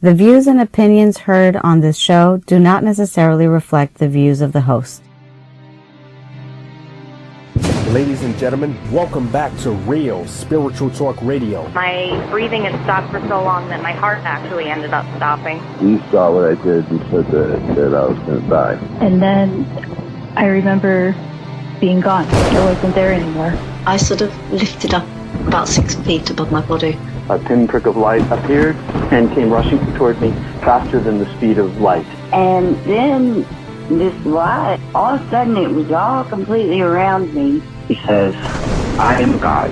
The views and opinions heard on this show do not necessarily reflect the views of the host. Ladies and gentlemen, welcome back to Real Spiritual Talk Radio. My breathing had stopped for so long that my heart actually ended up stopping. He saw what I did and said that I was going to die. And then I remember being gone. I wasn't there anymore. I sort of lifted up about 6 feet above my body. A pinprick of light appeared and came rushing toward me faster than the speed of light. And then this light, all of a sudden it was all completely around me. He says, I am God.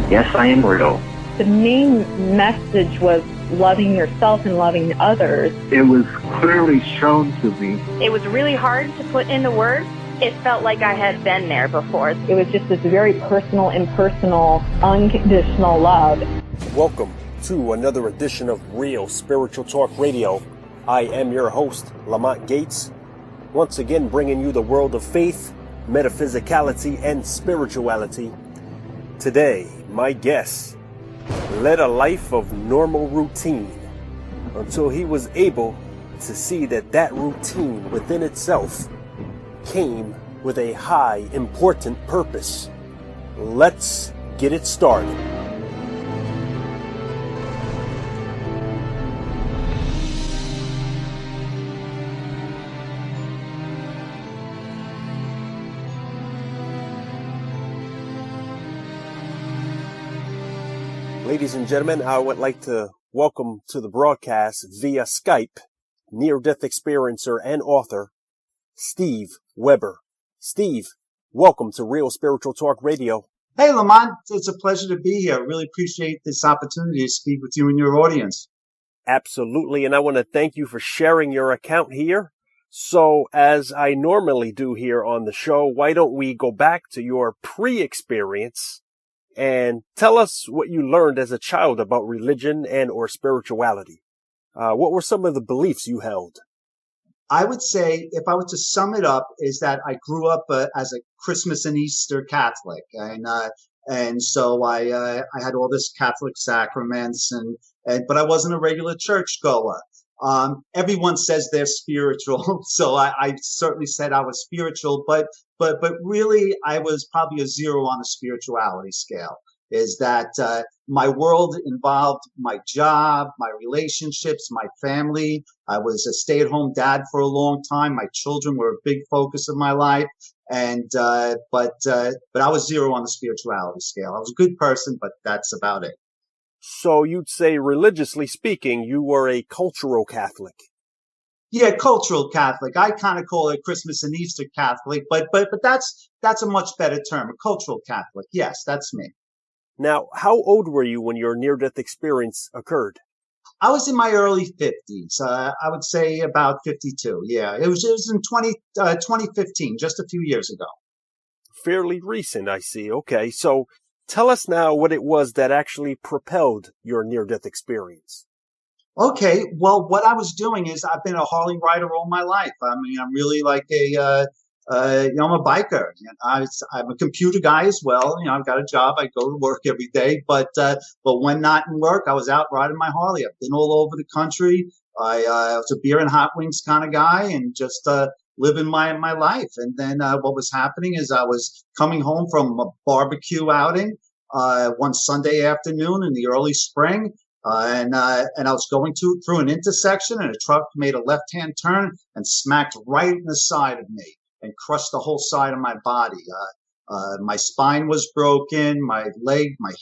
Yes, I am real. The main message was loving yourself and loving others. It was clearly shown to me. It was really hard to put into words. It felt like I had been there before. It was just this very personal, impersonal, unconditional love. Welcome to another edition of Real Spiritual Talk Radio. I am your host, Lamont Gates, once again bringing you the world of faith, metaphysicality, and spirituality. Today, my guest led a life of normal routine until he was able to see that that routine within itself came with a high, important purpose. Let's get it started. Ladies and gentlemen, I would like to welcome to the broadcast via Skype near-death experiencer and author Steve Weber. Steve, welcome to Real Spiritual Talk Radio. Hey, Lamont. It's a pleasure to be here. I really appreciate this opportunity to speak with you and your audience. Absolutely, and I want to thank you for sharing your account here. So, as I normally do here on the show, why don't we go back to your pre-experience and tell us what you learned as a child about religion and or spirituality. What were some of the beliefs you held? I would say, if I were to sum it up, is that I grew up as a Christmas and Easter Catholic, and so I had all this Catholic sacraments, but I wasn't a regular churchgoer. Everyone says they're spiritual, so I certainly said I was spiritual, but really I was probably a 0 on the spirituality scale. Is that my world involved my job, my relationships, my family. I was a stay-at-home dad for a long time. My children were a big focus of my life, and but I was 0 on the spirituality scale. I was a good person, but that's about it. So you'd say, religiously speaking, you were a cultural Catholic. Yeah, cultural Catholic. I kind of call it Christmas and Easter Catholic, but that's a much better term. A cultural Catholic. Yes, that's me. Now, how old were you when your near-death experience occurred? I was in my early 50s. I would say about 52. Yeah, it was in 2015, just a few years ago. Fairly recent, I see. Okay, so tell us now what it was that actually propelled your near-death experience. Okay, well, what I was doing is I've been a Harley rider all my life. I mean, I'm really like I'm a biker. I'm a computer guy as well. I've got a job. I go to work every day, but when not in work, I was out riding my Harley. I've been all over the country. I was a beer and hot wings kind of guy, and just living my life. And then what was happening is I was coming home from a barbecue outing one Sunday afternoon in the early spring. And I was going through an intersection, and a truck made a left-hand turn and smacked right in the side of me and crushed the whole side of my body. My spine was broken, my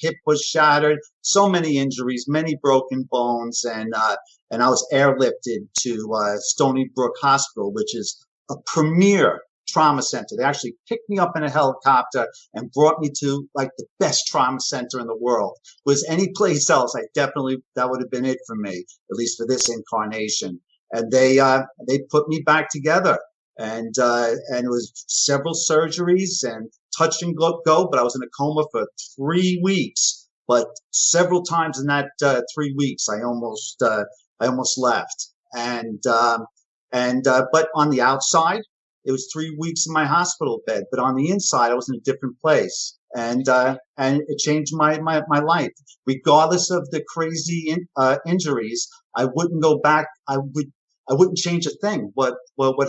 hip was shattered, so many injuries, many broken bones, and I was airlifted to Stony Brook Hospital, which is a premier trauma center. They actually picked me up in a helicopter and brought me to like the best trauma center in the world. Was any place else, that would have been it for me, at least for this incarnation. And they put me back together, and it was several surgeries and touch and go, but I was in a coma for 3 weeks. But several times in that 3 weeks, I almost left. But on the outside, it was 3 weeks in my hospital bed, but on the inside, I was in a different place. and it changed my life. Regardless of the crazy injuries, I wouldn't go back. I wouldn't change a thing. What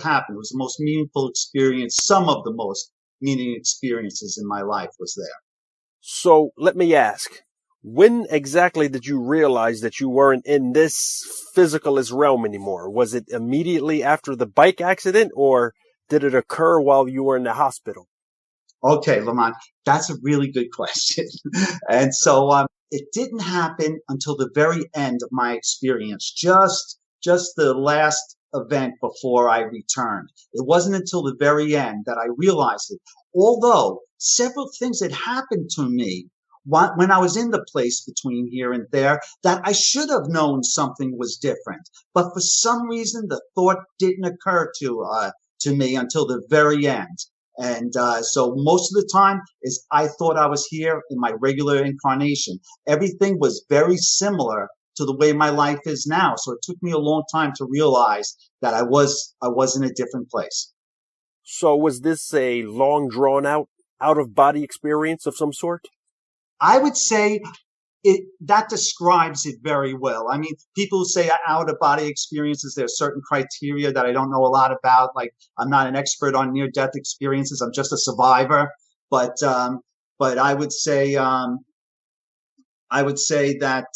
happened? It was the most meaningful experience. Some of the most meaningful experiences in my life was there. So let me ask, when exactly did you realize that you weren't in this physicalist realm anymore? Was it immediately after the bike accident, or did it occur while you were in the hospital? Okay, Lamont, that's a really good question. And so it didn't happen until the very end of my experience, just the last event before I returned. It wasn't until the very end that I realized it. Although several things had happened to me when I was in the place between here and there that I should have known something was different. But for some reason, the thought didn't occur to me until the very end. And so most of the time is I thought I was here in my regular incarnation. Everything was very similar to the way my life is now. So it took me a long time to realize that I was in a different place. So was this a long drawn out of body experience of some sort? I would say that describes it very well. I mean, people who say out of body experiences, there's certain criteria that I don't know a lot about. Like, I'm not an expert on near death experiences. I'm just a survivor. But I would say that.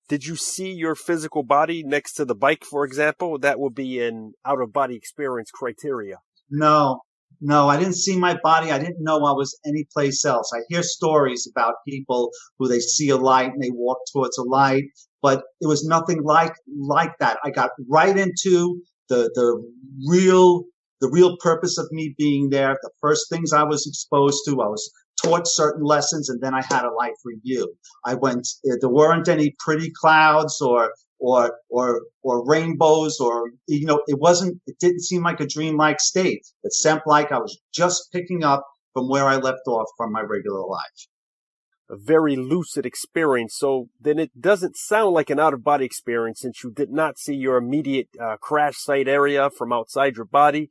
Did you see your physical body next to the bike, for example? That would be an out of body experience criteria. No, I didn't see my body. I didn't know I was anyplace else. I hear stories about people who they see a light and they walk towards a light, but it was nothing like that. I got right into the real purpose of me being there. The first things I was exposed to, I was taught certain lessons, and then I had a life review. There weren't any pretty clouds or rainbows, or it didn't seem like a dreamlike state. It seemed like I was just picking up from where I left off from my regular life. A very lucid experience. So then it doesn't sound like an out of body experience, since you did not see your immediate crash site area from outside your body.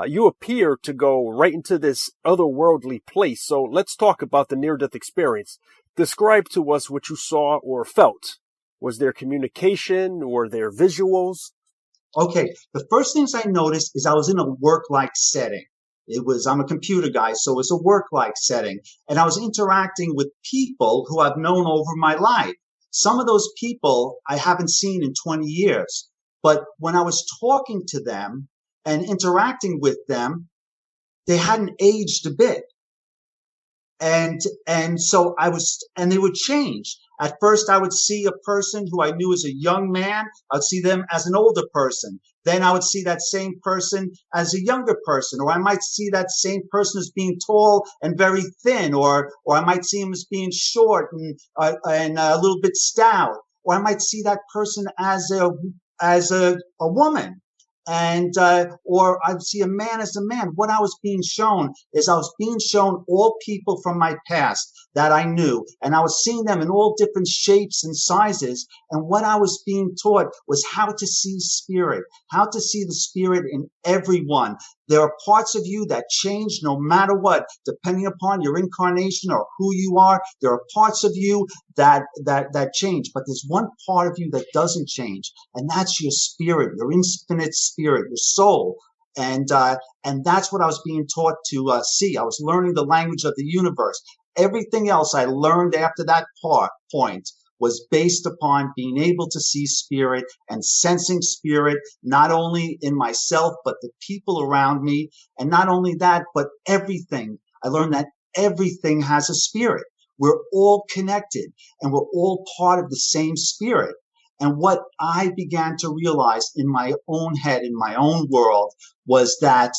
You appear to go right into this otherworldly place. So let's talk about the near-death experience. Describe to us what you saw or felt. Was there communication? Were there visuals? Okay, the first things I noticed is I was in a work-like setting. I'm a computer guy, so it was a work-like setting. And I was interacting with people who I've known over my life. Some of those people I haven't seen in 20 years. But when I was talking to them and interacting with them, they hadn't aged a bit. And so they would change. At first, I would see a person who I knew as a young man. I'd see them as an older person. Then I would see that same person as a younger person, or I might see that same person as being tall and very thin, or I might see him as being short and a little bit stout, or I might see that person as a woman. Or I'd see a man as a man. What I was being shown is I was being shown all people from my past that I knew, and I was seeing them in all different shapes and sizes. And what I was being taught was how to see spirit, how to see the spirit in everyone. There are parts of you that change no matter what, depending upon your incarnation or who you are. There are parts of you that change, but there's one part of you that doesn't change, and that's your spirit, your infinite spirit, your soul. And that's what I was being taught to see. I was learning the language of the universe. Everything else I learned after that point was based upon being able to see spirit and sensing spirit, not only in myself, but the people around me. And not only that, but everything. I learned that everything has a spirit. We're all connected, and we're all part of the same spirit. And what I began to realize in my own head, in my own world, was that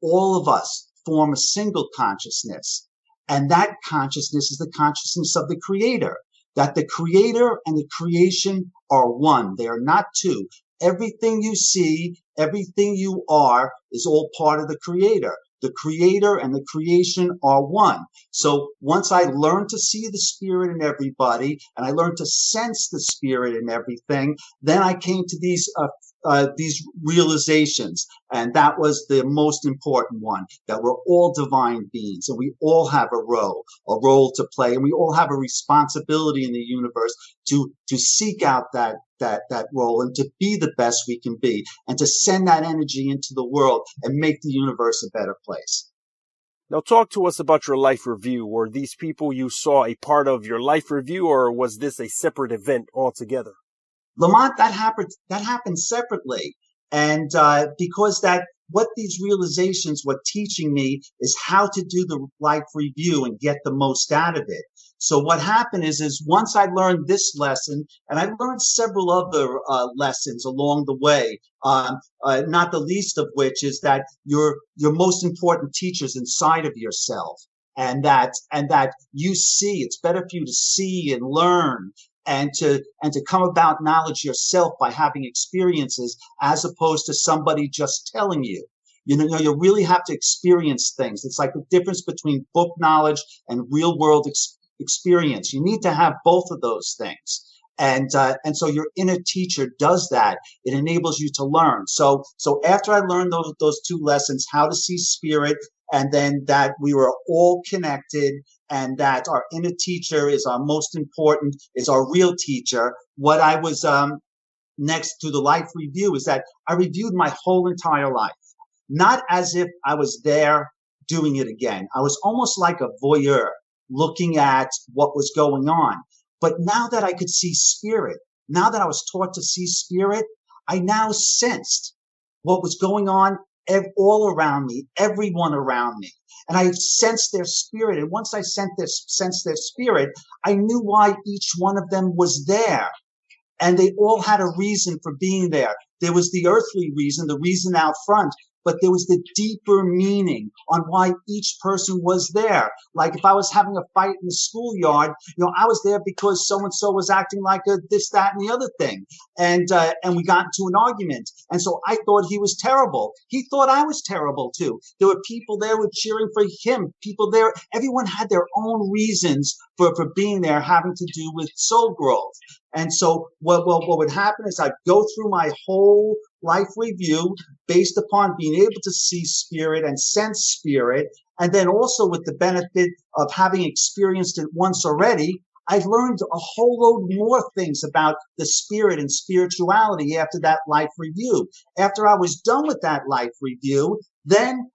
all of us form a single consciousness. And that consciousness is the consciousness of the Creator. That the Creator and the creation are one. They are not two. Everything you see, everything you are, is all part of the Creator. The Creator and the creation are one. So once I learned to see the spirit in everybody, and I learned to sense the spirit in everything, then I came to these these realizations, and that was the most important one, that we're all divine beings and we all have a role to play, and we all have a responsibility in the universe to seek out that role and to be the best we can be and to send that energy into the world and make the universe a better place. Now talk to us about your life review. Were these people you saw a part of your life review, or was this a separate event altogether? Lamont, that happened separately. And because what these realizations were teaching me is how to do the life review and get the most out of it. So what happened is once I learned this lesson, and I learned several other lessons along the way, not the least of which is that your most important teacher's inside of yourself, and that you see. It's better for you to see and learn and to come about knowledge yourself by having experiences, as opposed to somebody just telling you. You really have to experience things. It's like the difference between book knowledge and real world experience. You need to have both of those things. And so your inner teacher does that. It enables you to learn. So after I learned those two lessons, how to see spirit, and then that we were all connected, and that our inner teacher is our most important, is our real teacher. What I was next to the life review is that I reviewed my whole entire life, not as if I was there doing it again. I was almost like a voyeur looking at what was going on. But now that I could see spirit, now that I was taught to see spirit, I now sensed what was going on all around me, everyone around me. And I sensed their spirit. And once I sensed their spirit, I knew why each one of them was there. And they all had a reason for being there. There was the earthly reason, the reason out front, but there was the deeper meaning on why each person was there. Like if I was having a fight in the schoolyard, I was there because so-and-so was acting like a this, that, and the other thing. And we got into an argument. And so I thought he was terrible. He thought I was terrible too. There were people there who were cheering for him. People there, everyone had their own reasons for being there, having to do with soul growth. And so what would happen is I'd go through my whole life review based upon being able to see spirit and sense spirit. And then also with the benefit of having experienced it once already, I learned a whole load more things about the spirit and spirituality after that life review. After I was done with that life review, then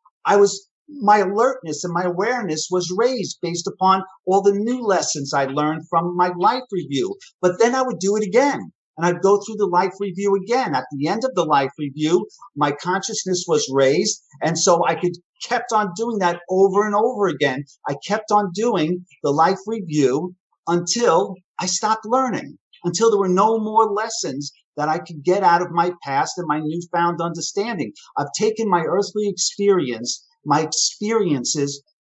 my alertness and my awareness was raised based upon all the new lessons I learned from my life review. But then I would do it again. And I'd go through the life review again. At the end of the life review, my consciousness was raised. And so I kept on doing that over and over again. I kept on doing the life review until I stopped learning, until there were no more lessons that I could get out of my past and my newfound understanding. I've taken my earthly experiences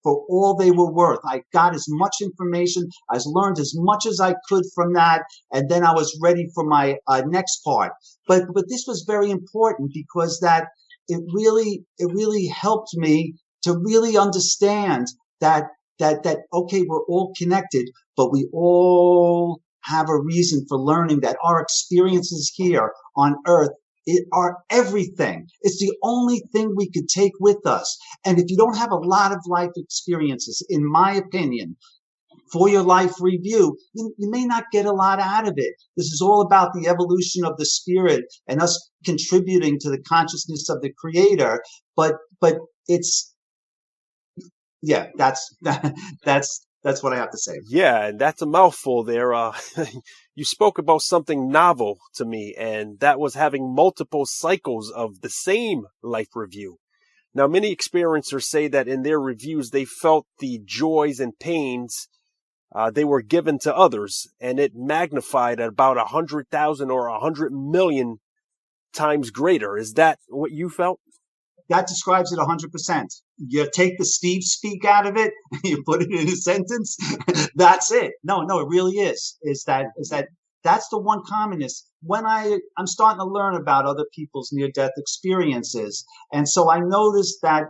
for all they were worth. I got as much information, I learned as much as I could from that, and then I was ready for my next part. But this was very important because that it really helped me to really understand that okay, we're all connected, but we all have a reason for learning, that our experiences here on earth are everything. It's the only thing we could take with us. And if you don't have a lot of life experiences, in my opinion, for your life review, you may not get a lot out of it. This is all about the evolution of the spirit and us contributing to the consciousness of the creator. But it's, yeah, that's what I have to say. Yeah, and that's a mouthful there. You spoke about something novel to me, and that was having multiple cycles of the same life review. Now, many experiencers say that in their reviews, they felt the joys and pains they were given to others, and it magnified at about 100,000 or 100 million times greater. Is that what you felt? That describes it 100%. You take the Steve speak out of it, you put it in a sentence. That's it. No, it really is. That's the one commonness. When I'm starting to learn about other people's near-death experiences, and so I noticed that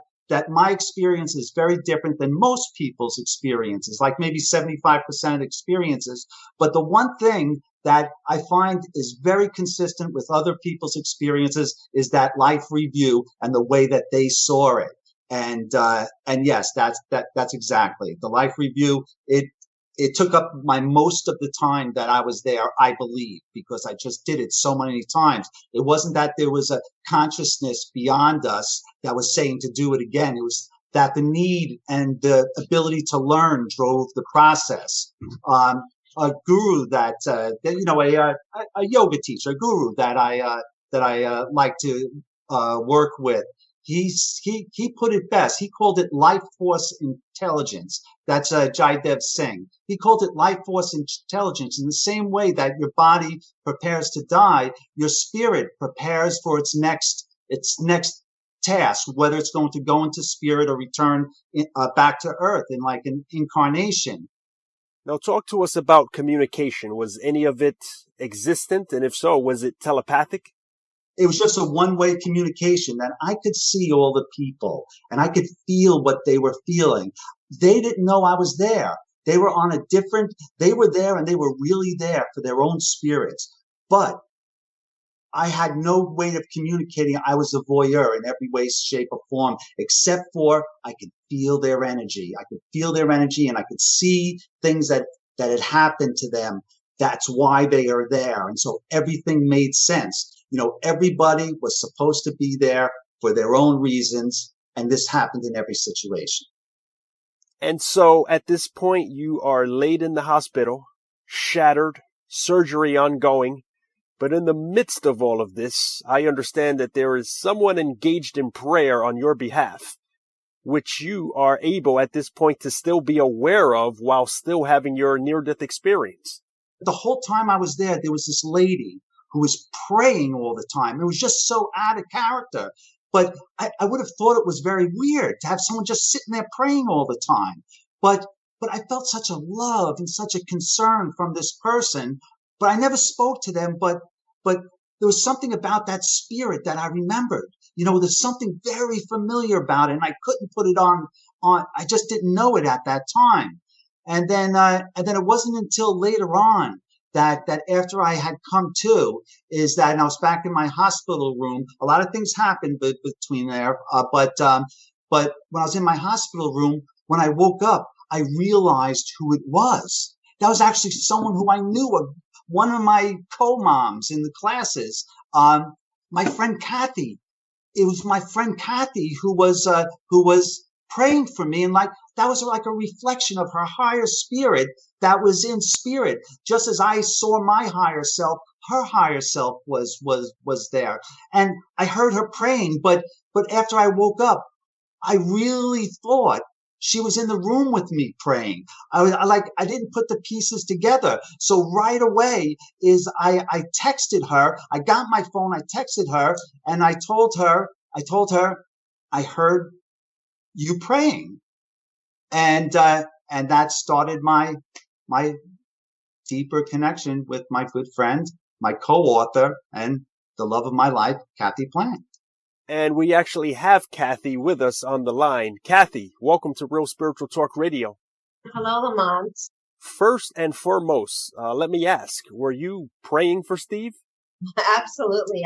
my experience is very different than most people's experiences, like maybe 75% of experiences. But the one thing that I find is very consistent with other people's experiences is that life review and the way that they saw it. And yes, that's exactly the life review. It took up my most of the time that I was there, I believe, because I just did it so many times. It wasn't that there was a consciousness beyond us that was saying to do it again. It was that the need and the ability to learn drove the process. A guru that a yoga teacher, a guru that I like to work with. He put it best. He called it life force intelligence. That's Jaidev Singh. He called it life force intelligence. In the same way that your body prepares to die, your spirit prepares for its next task, whether it's going to go into spirit or return back to earth in like an incarnation. Now talk to us about communication. Was any of it existent? And if so, was it telepathic? It was just a one-way communication that I could see all the people and I could feel what they were feeling. They didn't know I was there. They were there and they were really there for their own spirits. But I had no way of communicating. I was a voyeur in every way, shape, or form, except for I could feel their energy. I could feel their energy and I could see things that had happened to them. That's why they are there. And so everything made sense. Everybody was supposed to be there for their own reasons. And this happened in every situation. And so at this point, you are laid in the hospital, shattered, surgery ongoing. But in the midst of all of this, I understand that there is someone engaged in prayer on your behalf, which you are able at this point to still be aware of while still having your near-death experience. The whole time I was there was this lady who was praying all the time. It was just so out of character. But I would have thought it was very weird to have someone just sitting there praying all the time. But I felt such a love and such a concern from this person. But I never spoke to them. But there was something about that spirit that I remembered. There's something very familiar about it, and I couldn't put it on. I just didn't know it at that time. And then it wasn't until later on that after I had come to is that, and I was back in my hospital room. A lot of things happened between there, but when I was in my hospital room, when I woke up, I realized who it was. That was actually someone who I knew, one of my co-moms in the classes, my friend Cathy. It was my friend Cathy who was praying for me, and that was like a reflection of her higher spirit that was in spirit. Just as I saw my higher self, her higher self was there, and I heard her praying. But after I woke up, I really thought she was in the room with me praying. I didn't put the pieces together. So right away I texted her. I got my phone. I texted her and I told her I heard you praying, and that started my deeper connection with my good friend, my co-author, and the love of my life, Cathy Plant. And we actually have Cathy with us on the line. Cathy, welcome to Real Spiritual Talk Radio. Hello, Lamont. First and foremost, let me ask, were you praying for Steve? Absolutely.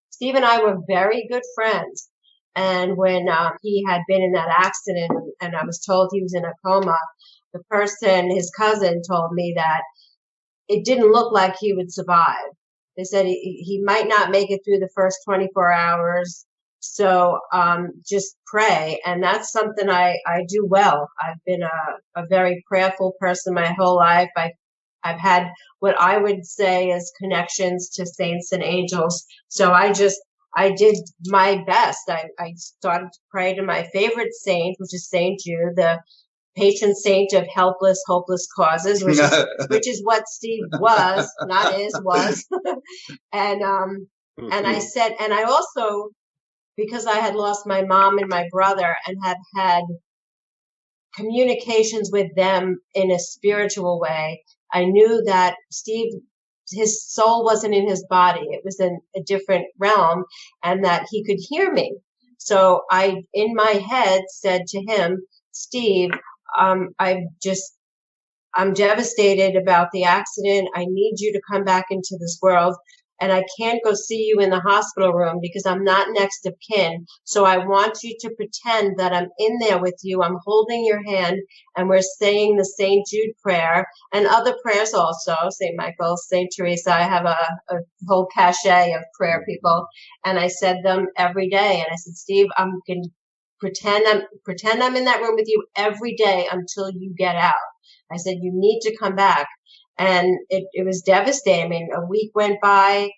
Steve and I were very good friends. And when he had been in that accident and I was told he was in a coma, the person, his cousin, told me that it didn't look like he would survive. They said he might not make it through the first 24 hours. So just pray. And that's something I do well. I've been a very prayerful person my whole life. I've had what I would say is connections to saints and angels. So I did my best. I started to pray to my favorite saint, which is Saint Jude, the patron saint of helpless, hopeless causes, which is what Steve was, not is, was. And I said, and I also, because I had lost my mom and my brother and have had communications with them in a spiritual way, I knew that Steve, his soul wasn't in his body. It was in a different realm, and that he could hear me. So I, in my head, said to him, Steve, I'm devastated about the accident. I need you to come back into this world. And I can't go see you in the hospital room because I'm not next of kin. So I want you to pretend that I'm in there with you. I'm holding your hand and we're saying the St. Jude prayer and other prayers also, St. Michael, St. Teresa. I have a whole cachet of prayer people. And I said them every day. And I said, Steve, I'm going to pretend I'm in that room with you every day until you get out. I said, you need to come back. And it was devastating. I mean, a week went by,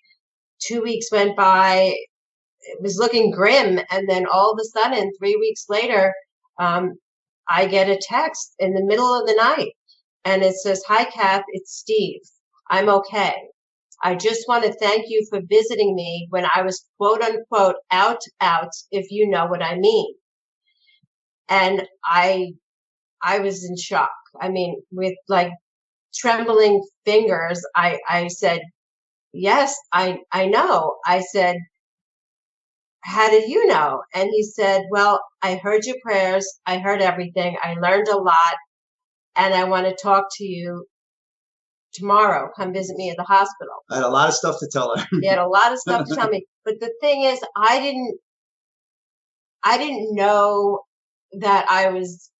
2 weeks went by. It was looking grim. And then all of a sudden, 3 weeks later, I get a text in the middle of the night. And it says, hi, Kath, it's Steve. I'm okay. I just want to thank you for visiting me when I was, quote unquote, out, if you know what I mean. And I was in shock. I mean, with like trembling fingers, I said, yes, I know. I said, how did you know? And he said, well, I heard your prayers. I heard everything. I learned a lot. And I want to talk to you tomorrow. Come visit me at the hospital. I had a lot of stuff to tell her. He had a lot of stuff to tell me. But the thing is, I didn't know that I was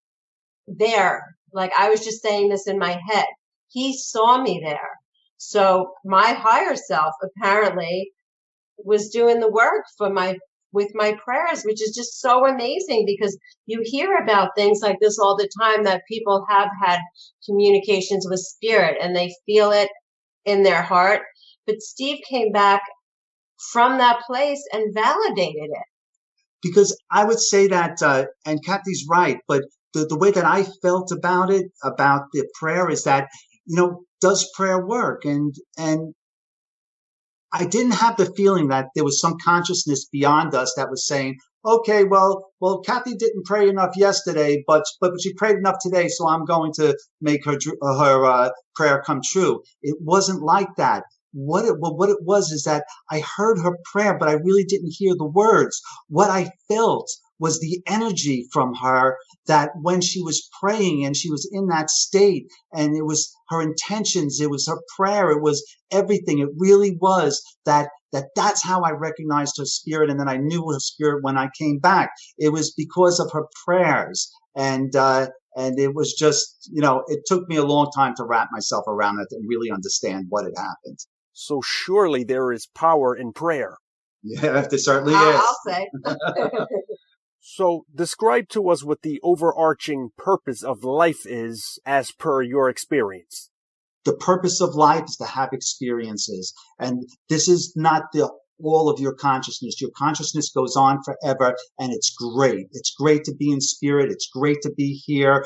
there. Like, I was just saying this in my head. He saw me there. So my higher self apparently was doing the work with my prayers, which is just so amazing because you hear about things like this all the time, that people have had communications with spirit and they feel it in their heart. But Steve came back from that place and validated it. Because I would say that, and Kathy's right, but the way that I felt about it, about the prayer, is that, does prayer work? And I didn't have the feeling that there was some consciousness beyond us that was saying, okay, well, Kathy didn't pray enough yesterday, but she prayed enough today, so I'm going to make her prayer come true. It wasn't like that. What it was is that I heard her prayer, but I really didn't hear the words. What I felt was the energy from her, that when she was praying and she was in that state, and it was her intentions, it was her prayer, it was everything. It really was that's how I recognized her spirit, and then I knew her spirit when I came back. It was because of her prayers, and it was just, it took me a long time to wrap myself around it and really understand what had happened. So surely there is power in prayer. Yeah, there certainly is. I'll say. So describe to us what the overarching purpose of life is as per your experience. The purpose of life is to have experiences. And this is not all of your consciousness. Your consciousness goes on forever, and it's great. It's great to be in spirit. It's great to be here.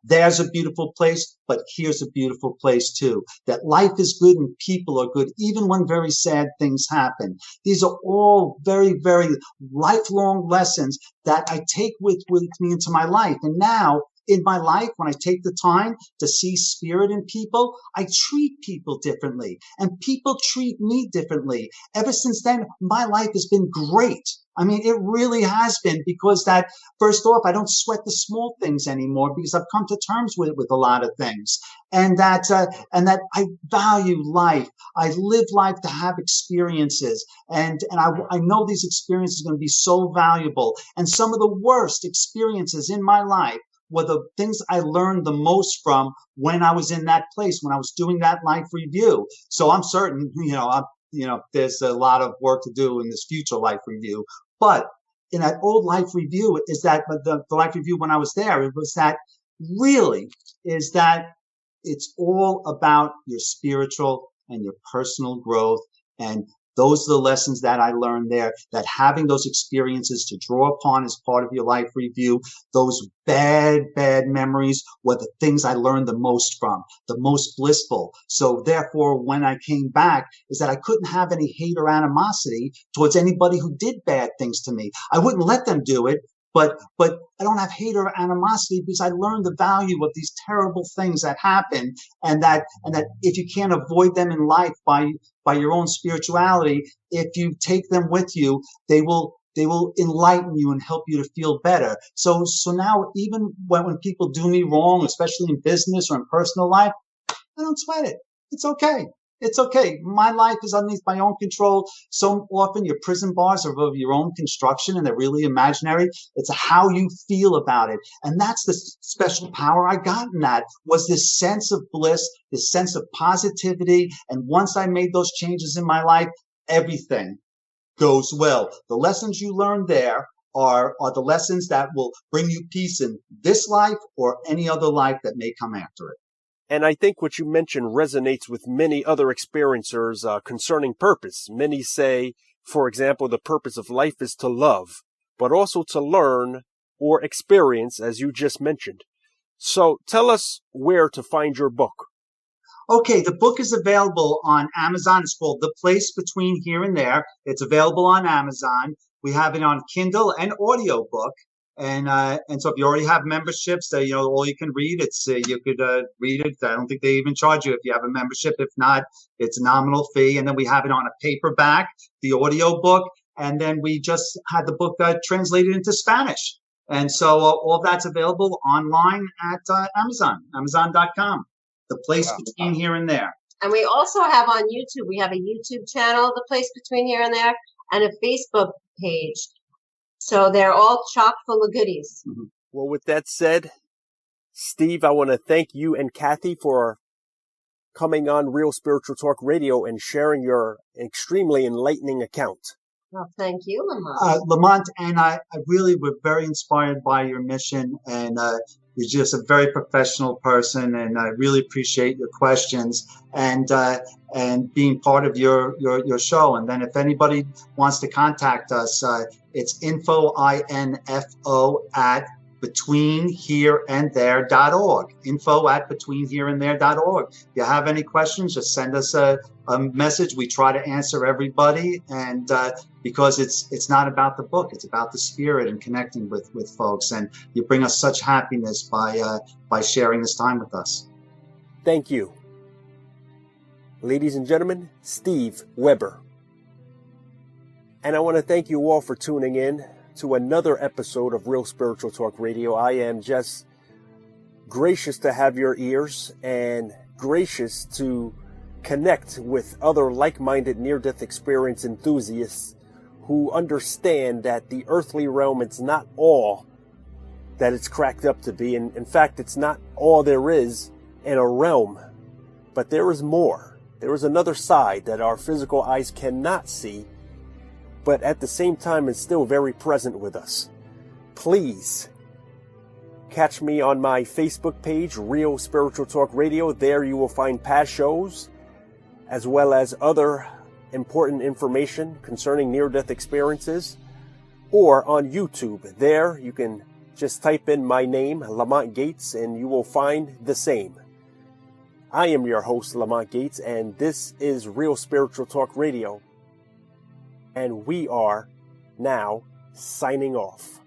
There's a beautiful place, but here's a beautiful place too. That life is good and people are good, even when very sad things happen. These are all very, very lifelong lessons that I take with me into my life. And now, in my life, when I take the time to see spirit in people, I treat people differently, and people treat me differently. Ever since then, my life has been great. I mean, it really has been, because that, first off, I don't sweat the small things anymore, because I've come to terms with a lot of things, and that I value life. I live life to have experiences, and I know these experiences are going to be so valuable. And some of the worst experiences in my life were the things I learned the most from when I was in that place, when I was doing that life review. So I'm certain, there's a lot of work to do in this future life review. But in that old life review, is that the life review when I was there, it was that really is that it's all about your spiritual and your personal growth. And those are the lessons that I learned there, that having those experiences to draw upon as part of your life review, those bad memories were the things I learned the most from, the most blissful. So therefore, when I came back, is that I couldn't have any hate or animosity towards anybody who did bad things to me. I wouldn't let them do it. But I don't have hate or animosity, because I learned the value of these terrible things that happen, and that if you can't avoid them in life by your own spirituality, if you take them with you, they will they will enlighten you and help you to feel better. So now even when people do me wrong, especially in business or in personal life, I don't sweat it. It's okay. It's okay. My life is underneath my own control. So often your prison bars are of your own construction and they're really imaginary. It's how you feel about it. And that's the special power I got in that, was this sense of bliss, this sense of positivity. And once I made those changes in my life, everything goes well. The lessons you learn there are the lessons that will bring you peace in this life or any other life that may come after it. And I think what you mentioned resonates with many other experiencers concerning purpose. Many say, for example, the purpose of life is to love, but also to learn or experience, as you just mentioned. So tell us where to find your book. Okay, the book is available on Amazon. It's called The Place Between Here and There. It's available on Amazon. We have it on Kindle and audiobook. And so if you already have memberships, all you can read, you could read it. I don't think they even charge you if you have a membership. If not, it's a nominal fee. And then we have it on a paperback, the audiobook. And then we just had the book translated into Spanish. And so all of that's available online at Amazon, Amazon.com. The Place Between Here and There. And we also have on YouTube, we have a YouTube channel, The Place Between Here and There, and a Facebook page. So they're all chock full of goodies. Mm-hmm. Well, with that said, Steve, I want to thank you and Cathy for coming on Real Spiritual Talk Radio and sharing your extremely enlightening account. Well, thank you, Lamont. Lamont, and I really were very inspired by your mission, and you're just a very professional person, and I really appreciate your questions and being part of your show. And then if anybody wants to contact us, it's info at betweenhereandthere.org. info at betweenhereandthere.org. If you have any questions, just send us a message. We try to answer everybody, and because it's not about the book, it's about the spirit and connecting with folks. And you bring us such happiness by sharing this time with us. Thank you. Ladies and gentlemen, Steve Weber. And I want to thank you all for tuning in to another episode of Real Spiritual Talk Radio. I am just gracious to have your ears and gracious to connect with other like-minded near-death experience enthusiasts who understand that the earthly realm, it's not all that it's cracked up to be. And in fact, it's not all there is in a realm, but there is more. There is another side that our physical eyes cannot see, but at the same time is still very present with us. Please catch me on my Facebook page, Real Spiritual Talk Radio. There you will find past shows, as well as other important information concerning near-death experiences, or on YouTube. There you can just type in my name, Lamont Gates, and you will find the same. I am your host, Lamont Gates, and this is Real Spiritual Talk Radio. And we are now signing off.